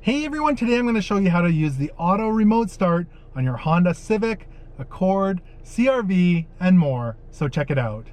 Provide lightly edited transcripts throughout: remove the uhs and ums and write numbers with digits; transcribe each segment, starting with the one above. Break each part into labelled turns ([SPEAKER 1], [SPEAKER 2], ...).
[SPEAKER 1] Hey everyone, today I'm going to show you how to use the auto remote start on your Honda Civic, Accord, CRV, and more. So check it out.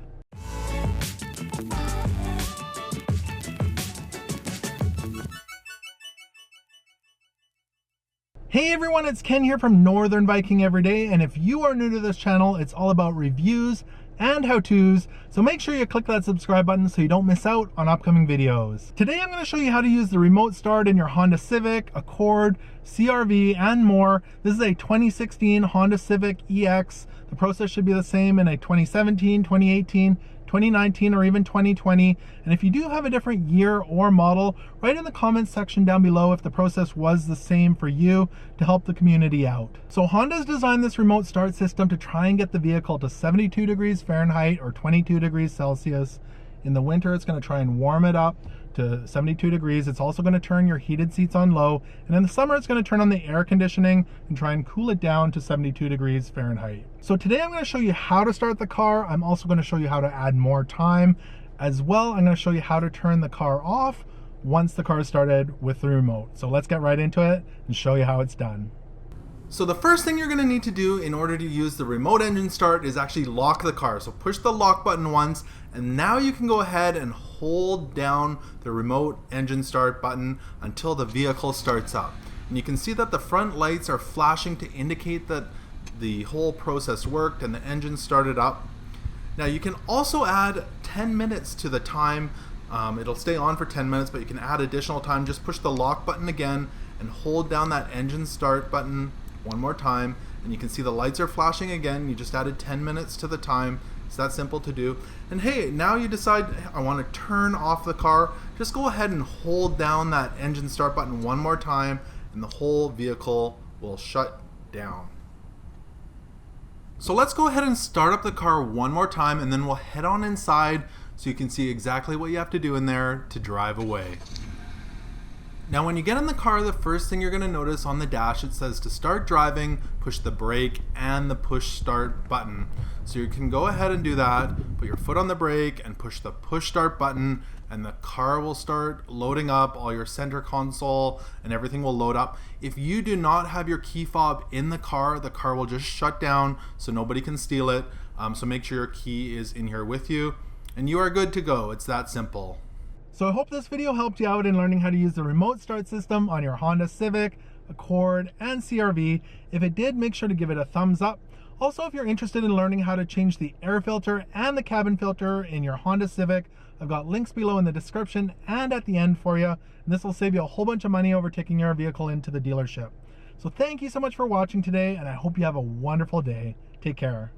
[SPEAKER 1] Hey everyone, it's Ken here from Northern Viking Everyday, and if you are new to this channel, it's all about reviews and how-tos, so make sure you click that subscribe button so you don't miss out on upcoming videos. Today I'm going to show you how to use the remote start in your Honda Civic, Accord, CRV, and more. This is a 2016 Honda Civic EX. The process should be the same in a 2017, 2018, 2019, or even 2020. And if you do have a different year or model, write in the comments section down below if the process was the same for you to help the community out. So Honda's designed this remote start system to try and get the vehicle to 72 degrees Fahrenheit or 22 degrees Celsius. In the winter, it's going to try and warm it up to 72 degrees. It's also going to turn your heated seats on low. And in the summer, it's going to turn on the air conditioning and try and cool it down to 72 degrees Fahrenheit. So today I'm going to show you how to start the car. I'm also going to show you how to add more time. As well, I'm going to show you how to turn the car off once the car is started with the remote. So let's get right into it and show you how it's done. So the first thing you're going to need to do in order to use the remote engine start is actually lock the car. So push the lock button once, and now you can go ahead and hold down the remote engine start button until the vehicle starts up. And you can see that the front lights are flashing to indicate that the whole process worked and the engine started up. Now you can also add 10 minutes to the time. It'll stay on for 10 minutes, but you can add additional time. Just push the lock button again and hold down that engine start button one more time, and you can see the lights are flashing again. You just added 10 minutes to the time. It's that simple to do. And hey, now you decide I want to turn off the car. Just go ahead and hold down that engine start button one more time, and the whole vehicle will shut down. So let's go ahead and start up the car one more time, and then we'll head on inside so you can see exactly what you have to do in there to drive away. Now when you get in the car, the first thing you're going to notice on the dash, it says to start driving, push the brake and the push start button. So you can go ahead and do that, put your foot on the brake and push the push start button, and the car will start loading up. All your center console and everything will load up. If you do not have your key fob in the car will just shut down so nobody can steal it. So make sure your key is in here with you and you are good to go. It's that simple. So I hope this video helped you out in learning how to use the remote start system on your Honda Civic, Accord, and CRV. If it did, make sure to give it a thumbs up. Also, if you're interested in learning how to change the air filter and the cabin filter in your Honda Civic, I've got links below in the description and at the end for you. And this will save you a whole bunch of money over taking your vehicle into the dealership. So thank you so much for watching today, and I hope you have a wonderful day. Take care.